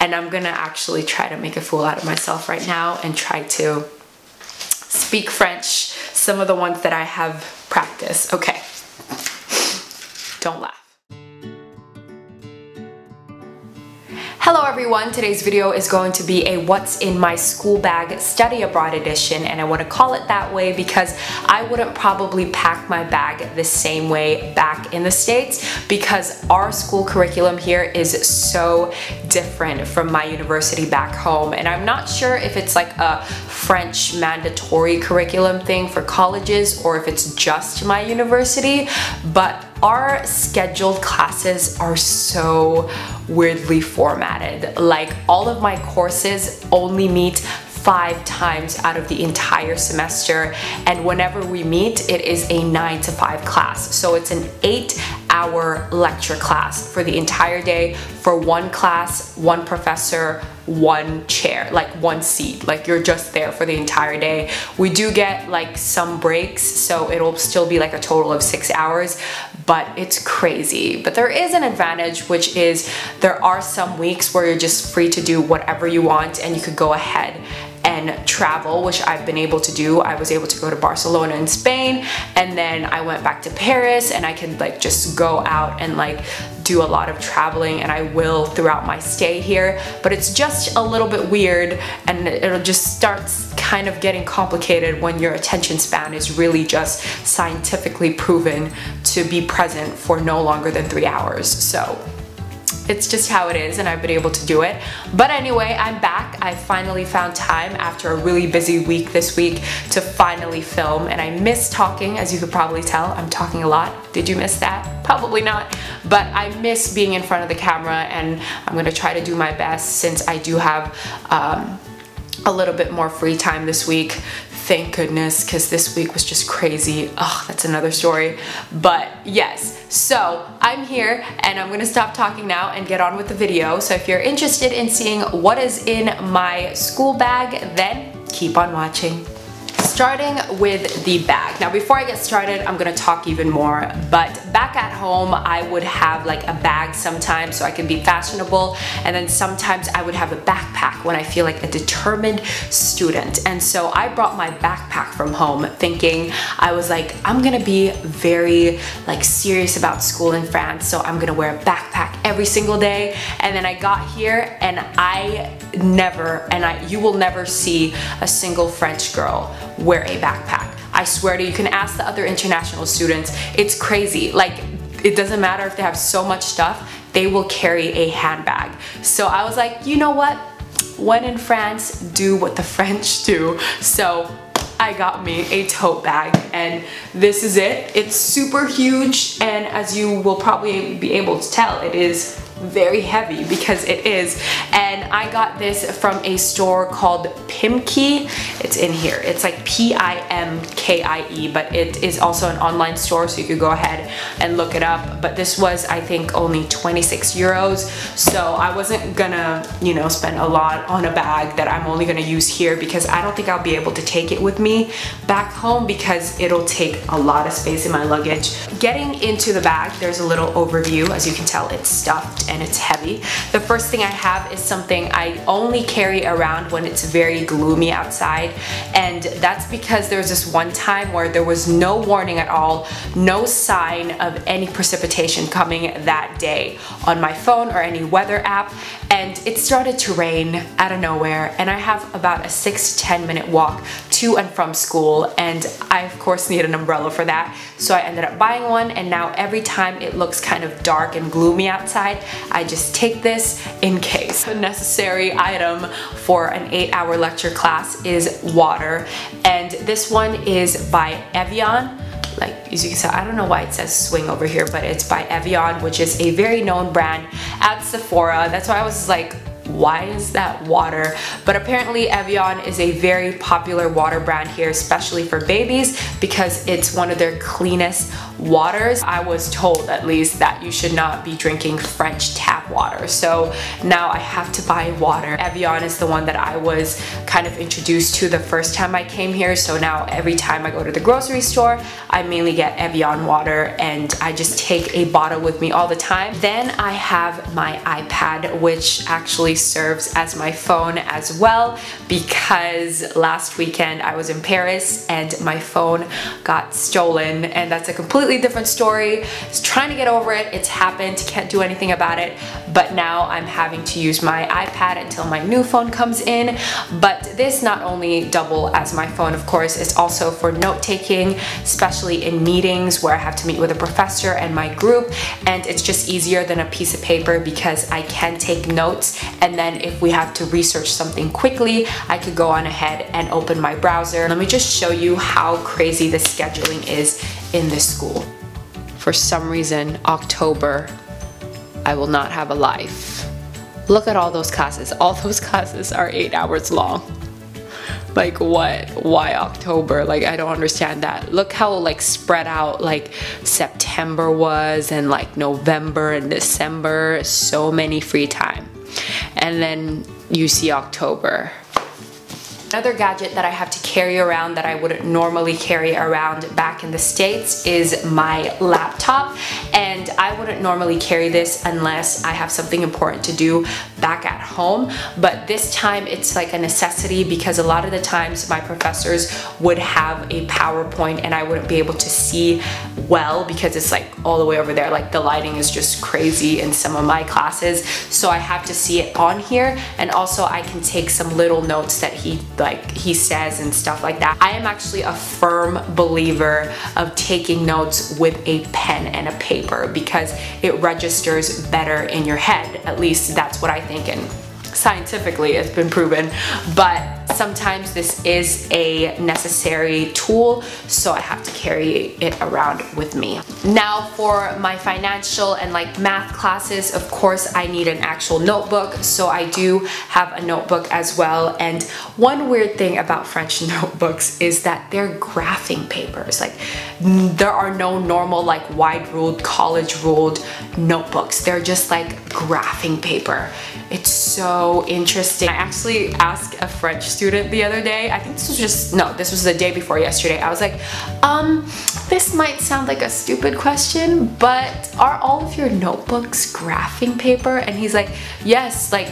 and I'm gonna actually try to make a fool out of myself right now and try to speak French, some of the ones that I have practiced. Okay, don't laugh. Hello everyone, today's video is going to be a what's in my school bag study abroad edition, and I want to call it that way because I wouldn't probably pack my bag the same way back in the States because our school curriculum here is so different from my university back home, and I'm not sure if it's like a French mandatory curriculum thing for colleges or if it's just my university, but our scheduled classes are so weirdly formatted. Like, all of my courses only meet 5 times out of the entire semester, and whenever we meet, it is a 9 to 5 class. So it's an 8-hour lecture class for the entire day for one class, one professor, one chair, like one seat. Like, you're just there for the entire day. We do get like some breaks, so it'll still be like a total of 6 hours, but it's crazy. But there is an advantage, which is there are some weeks where you're just free to do whatever you want and you could go ahead and travel, which I've been able to do. I was able to go to Barcelona in Spain, and then I went back to Paris, and I could like just go out and like do a lot of traveling, and I will throughout my stay here. But it's just a little bit weird, and it'll just start kind of getting complicated when your attention span is really just scientifically proven to be present for no longer than 3 hours. So it's just how it is, and I've been able to do it. But anyway, I'm back. I finally found time after a really busy week this week to finally film, and I miss talking, as you could probably tell. I'm talking a lot. Did you miss that? Probably not. But I miss being in front of the camera, and I'm gonna try to do my best since I do have a little bit more free time this week. Thank goodness, because this week was just crazy. Oh, that's another story. But yes, so I'm here and I'm gonna stop talking now and get on with the video. So if you're interested in seeing what is in my school bag, then keep on watching. Starting with the bag. Now before I get started, I'm gonna talk even more, but back at home I would have like a bag sometimes so I can be fashionable, and then sometimes I would have a backpack when I feel like a determined student. And so I brought my backpack from home thinking, I was like, I'm gonna be very like serious about school in France, so I'm gonna wear a backpack every single day. And then I got here and you will never see a single French girl wear a backpack. I swear to you, can ask the other international students. It's crazy. Like, it doesn't matter if they have so much stuff, they will carry a handbag. So I was like, you know what? When in France, do what the French do. So I got me a tote bag, and this is it. It's super huge, and as you will probably be able to tell, it is very heavy because it is. And I got this from a store called Pimkie. It's in here. It's like Pimkie, but it is also an online store, so you could go ahead and look it up. But this was, I think, only 26 euros. So I wasn't gonna, you know, spend a lot on a bag that I'm only gonna use here because I don't think I'll be able to take it with me back home because it'll take a lot of space in my luggage. Getting into the bag, there's a little overview. As you can tell, it's stuffed and it's heavy. The first thing I have is something I only carry around when it's very gloomy outside, and that's because there was this one time where there was no warning at all, no sign of any precipitation coming that day on my phone or any weather app, and it started to rain out of nowhere, and I have about a 6 to 10 minute walk to and from school, and I of course need an umbrella for that, so I ended up buying one. And now every time it looks kind of dark and gloomy outside, I just take this in case. A necessary item for an 8-hour lecture class is water, and this one is by Evian. Like, as you can see, I don't know why it says swing over here, but it's by Evian, which is a very known brand at Sephora. That's why I was like, why is that water? But apparently Evian is a very popular water brand here, especially for babies, because it's one of their cleanest waters. I was told at least that you should not be drinking French tap water. So now I have to buy water. Evian is the one that I was kind of introduced to the first time I came here. So now every time I go to the grocery store, I mainly get Evian water and I just take a bottle with me all the time. Then I have my iPad, which actually serves as my phone as well, because last weekend I was in Paris and my phone got stolen, and that's a completely different story. I was trying to get over it. It's happened, can't do anything about it, but now I'm having to use my iPad until my new phone comes in. But this not only double as my phone, of course, it's also for note-taking, especially in meetings where I have to meet with a professor and my group, and it's just easier than a piece of paper because I can take notes, and then if we have to research something quickly, I could go on ahead and open my browser. Let me just show you how crazy the scheduling is in this school. For some reason, October, I will not have a life. Look at all those classes. All those classes are 8 hours long. Like what? Why October? Like I don't understand that. Look how like spread out like September was, and like November and December. So many free time. And then you see October. Another gadget that I have to carry around that I wouldn't normally carry around back in the States is my laptop, and I wouldn't normally carry this unless I have something important to do back at home, but this time it's like a necessity because a lot of the times my professors would have a PowerPoint and I wouldn't be able to see well because it's like all the way over there. Like the lighting is just crazy in some of my classes, so I have to see it on here, and also I can take some little notes that he says and stuff like that. I am actually a firm believer of taking notes with a pen and a paper because it registers better in your head. At least that's what I think, and scientifically it's been proven, but sometimes this is a necessary tool, so I have to carry it around with me. Now for my financial and like math classes, of course I need an actual notebook, so I do have a notebook as well. And one weird thing about French notebooks is that they're graphing papers. Like there are no normal like wide ruled, college ruled notebooks. They're just like graphing paper. It's so interesting. I actually asked a French student the other day, I think this was the day before yesterday. I was like, this might sound like a stupid question, but are all of your notebooks graphing paper? And he's like, yes, like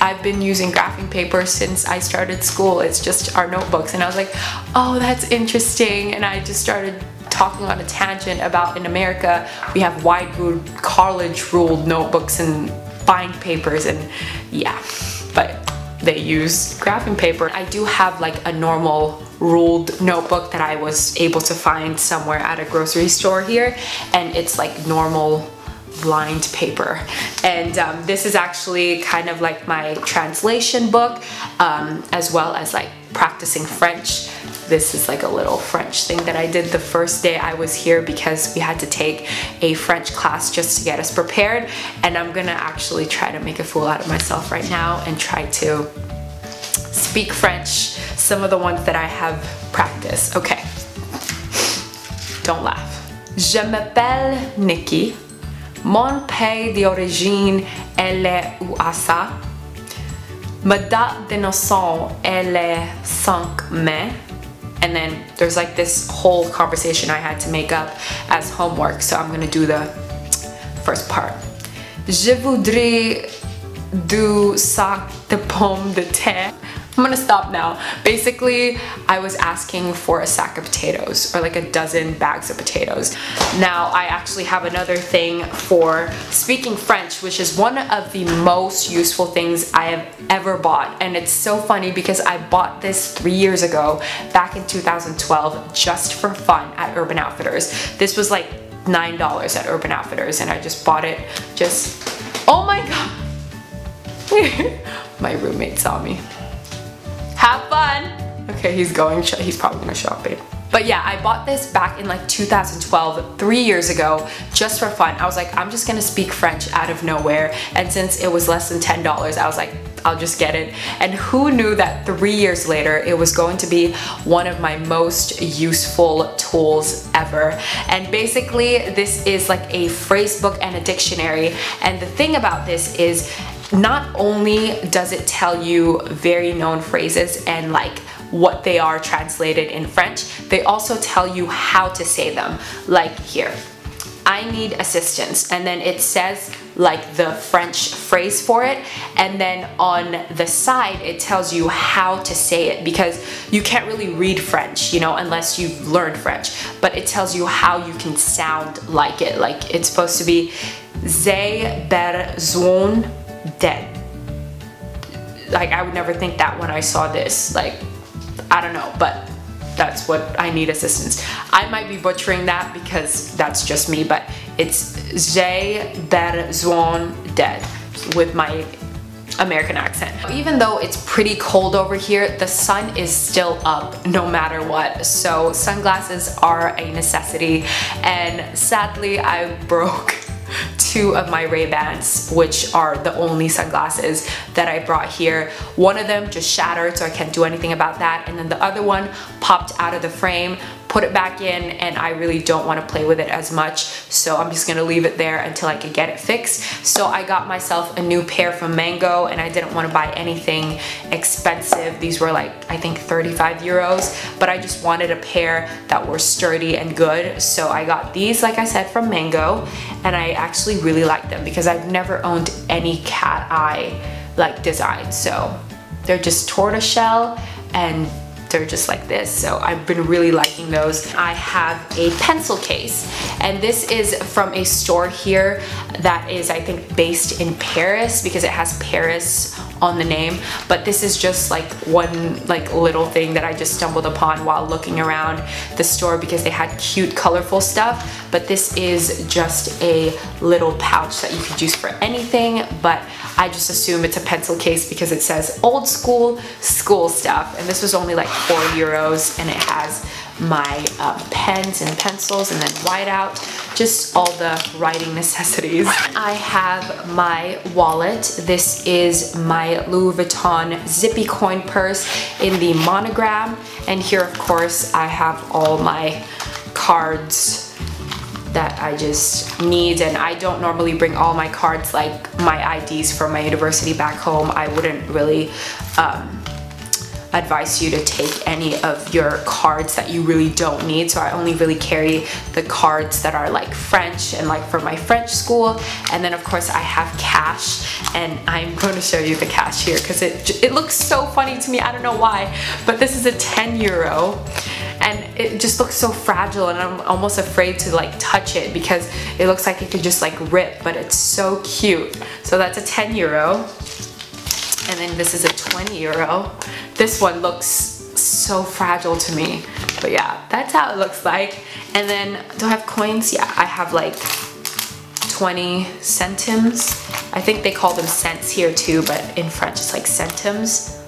I've been using graphing paper since I started school. It's just our notebooks. And I was like, oh, that's interesting. And I just started talking on a tangent about in America, we have wide ruled, college ruled notebooks and bind papers, and yeah, but they use graphing paper. I do have like a normal ruled notebook that I was able to find somewhere at a grocery store here, and it's like normal lined paper. And this is actually kind of like my translation book, as well as like practicing French. This is like a little French thing that I did the first day I was here because we had to take a French class just to get us prepared, and I'm gonna actually try to make a fool out of myself right now and try to speak French, some of the ones that I have practiced. Okay, don't laugh. Je m'appelle Nikki. Mon pays d'origine est le USA. Ma date de naissance est le 5 mai. And then there's like this whole conversation I had to make up as homework, so I'm gonna do the first part. Je voudrais du sac de pommes de terre. I'm gonna stop now. Basically, I was asking for a sack of potatoes, or like a dozen bags of potatoes. Now, I actually have another thing for speaking French, which is one of the most useful things I have ever bought. And it's so funny because I bought this 3 years ago, back in 2012, just for fun at Urban Outfitters. This was like $9 at Urban Outfitters, and I just bought it oh my god. My roommate saw me. Have fun! Okay, he's probably gonna show up, babe. But yeah, I bought this back in like 2012, 3 years ago, just for fun. I was like, I'm just gonna speak French out of nowhere. And since it was less than $10, I was like, I'll just get it. And who knew that 3 years later, it was going to be one of my most useful tools tools ever. And basically this is like a phrase book and a dictionary. And the thing about this is not only does it tell you very known phrases and like what they are translated in French, they also tell you how to say them. Like here, I need assistance, and then it says like the French phrase for it, and then on the side it tells you how to say it, because you can't really read French, you know, unless you've learned French, but it tells you how you can sound like it. Like it's supposed to be j'ai besoin d'aide. Like I would never think that when I saw this, like I don't know, but that's what I need assistance. I might be butchering that because that's just me, but it's j'ai besoin d'aide with my American accent. Even though it's pretty cold over here, the sun is still up no matter what. So sunglasses are a necessity, and sadly I broke two of my Ray-Bans, which are the only sunglasses that I brought here. One of them just shattered, so I can't do anything about that, and then the other one popped out of the frame, put it back in, and I really don't want to play with it as much, so I'm just gonna leave it there until I can get it fixed. So I got myself a new pair from Mango, and I didn't want to buy anything expensive. These were like, I think 35 euros, but I just wanted a pair that were sturdy and good, so I got these, like I said, from Mango, and I actually really like them because I've never owned any cat eye like design. So they're just tortoiseshell and they're just like this, so I've been really liking those. I have a pencil case, and this is from a store here that is, I think, based in Paris because it has Paris on the name, but this is just like one like little thing that I just stumbled upon while looking around the store because they had cute colorful stuff. But this is just a little pouch that you could use for anything, but I just assume it's a pencil case because it says old school stuff, and this was only like 4 euros, and it has my pens and pencils and then whiteout, just all the writing necessities. I have my wallet. This is my Louis Vuitton zippy coin purse in the monogram, and here of course I have all my cards that I just need, and I don't normally bring all my cards, like my IDs from my university back home. I wouldn't really advise you to take any of your cards that you really don't need, so I only really carry the cards that are like French and like for my French school. And then of course I have cash, and I'm going to show you the cash here because it looks so funny to me. I don't know why, but this is a 10 euro, and it just looks so fragile, and I'm almost afraid to like touch it because it looks like it could just like rip, but it's so cute. So that's a 10 euro. And then this is a 20 euro. This one looks so fragile to me, but yeah, that's how it looks like. And then, do I have coins? Yeah, I have like 20 centimes. I think they call them cents here too, but in French it's like centimes.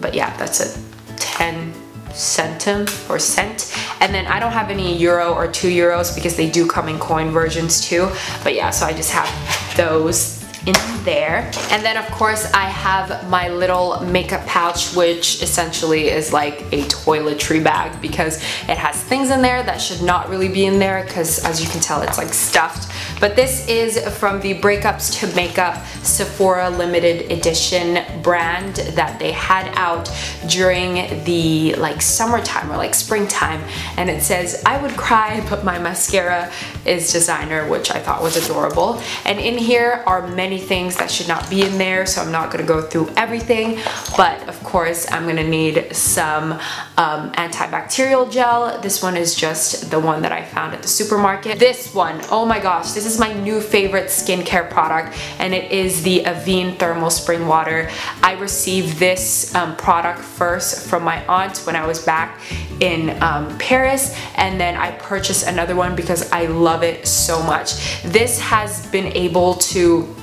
But yeah, that's a 10 centum or cent. And then I don't have any euro or 2 euros because they do come in coin versions too. But yeah, so I just have those in there. And then of course I have my little makeup pouch, which essentially is like a toiletry bag because it has things in there that should not really be in there because, as you can tell, it's like stuffed. But this is from the Breakups to Makeup Sephora limited edition brand that they had out during the like summertime or like springtime, and it says I would cry but my mascara is designer, which I thought was adorable. And in here are many things that should not be in there, so I'm not going to go through everything, but of course I'm going to need some antibacterial gel. This one is just the one that I found at the supermarket. This one, oh my gosh, this is my new favorite skincare product, and it is the Avene Thermal Spring Water. I received this product first from my aunt when I was back in Paris, and then I purchased another one because I love it so much. This has been able to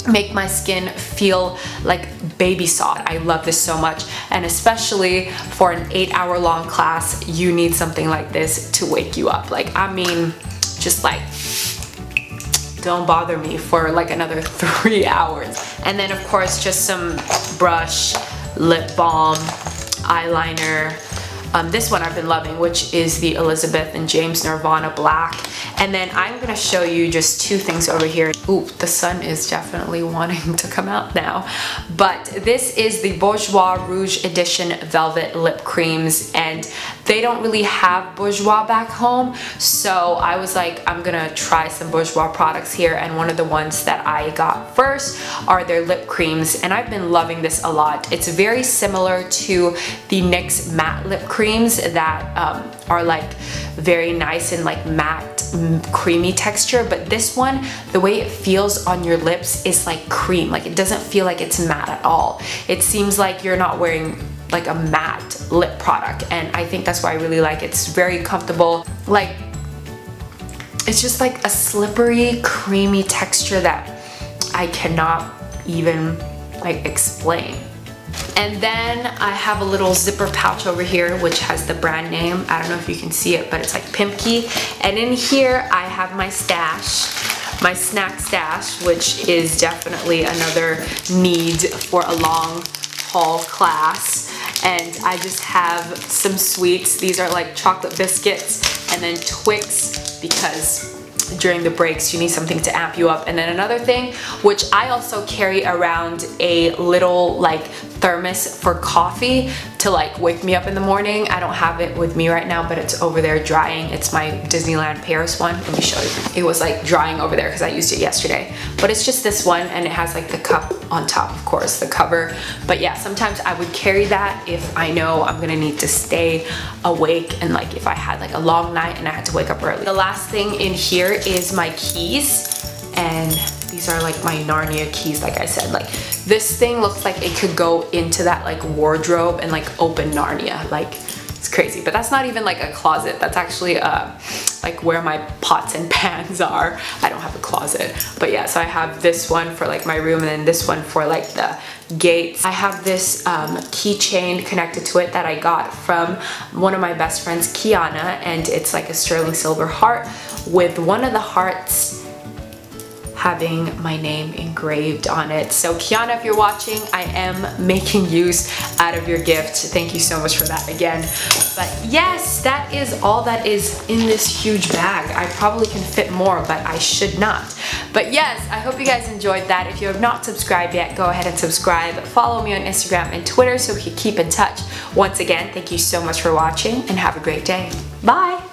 make my skin feel like baby soft. I love this so much, and especially for an 8-hour long class, you need something like this to wake you up. Like, I mean, just like, don't bother me for like another 3 hours. And then of course just some brush, lip balm, eyeliner, This one I've been loving, which is the Elizabeth and James Nirvana Black. And then I'm gonna show you just two things over here. Ooh, the sun is definitely wanting to come out now. But this is the Bourjois Rouge Edition Velvet Lip Creams, and they don't really have Bourjois back home, so I was like, I'm gonna try some Bourjois products here, and one of the ones that I got first are their lip creams, and I've been loving this a lot. It's very similar to the NYX matte lip creams that are like very nice and like matte creamy texture, but this one, the way it feels on your lips is like cream. Like, it doesn't feel like it's matte at all. It seems like you're not wearing like a matte lip product, and I think that's why I really like it. It's very comfortable. Like, it's just like a slippery, creamy texture that I cannot even like explain. And then I have a little zipper pouch over here which has the brand name. I don't know if you can see it, but it's like Pimki. And in here I have my stash, my snack stash, which is definitely another need for a long haul class. And I just have some sweets. These are like chocolate biscuits, and then Twix, because during the breaks you need something to amp you up. And then another thing, which I also carry around, a little like thermos for coffee to like wake me up in the morning. I don't have it with me right now, but it's over there drying. It's my Disneyland Paris one. Let me show you. It was like drying over there because I used it yesterday. But it's just this one, and it has like the cup on top, of course, the cover. But yeah, sometimes I would carry that if I know I'm gonna need to stay awake, and like if I had like a long night and I had to wake up early. The last thing in here is my keys, and these are like my Narnia keys. Like I said, like this thing looks like it could go into that like wardrobe and like open Narnia. Like, it's crazy, but that's not even like a closet. That's actually like where my pots and pans are. I don't have a closet, but yeah, so I have this one for like my room, and then this one for like the gates. I have this keychain connected to it that I got from one of my best friends, Kiana, and it's like a sterling silver heart with one of the hearts having my name engraved on it. So Kiana, if you're watching, I am making use out of your gift. Thank you so much for that again. But yes, that is all that is in this huge bag. I probably can fit more, but I should not. But yes, I hope you guys enjoyed that. If you have not subscribed yet, go ahead and subscribe. Follow me on Instagram and Twitter so we can keep in touch. Once again, thank you so much for watching, and have a great day. Bye!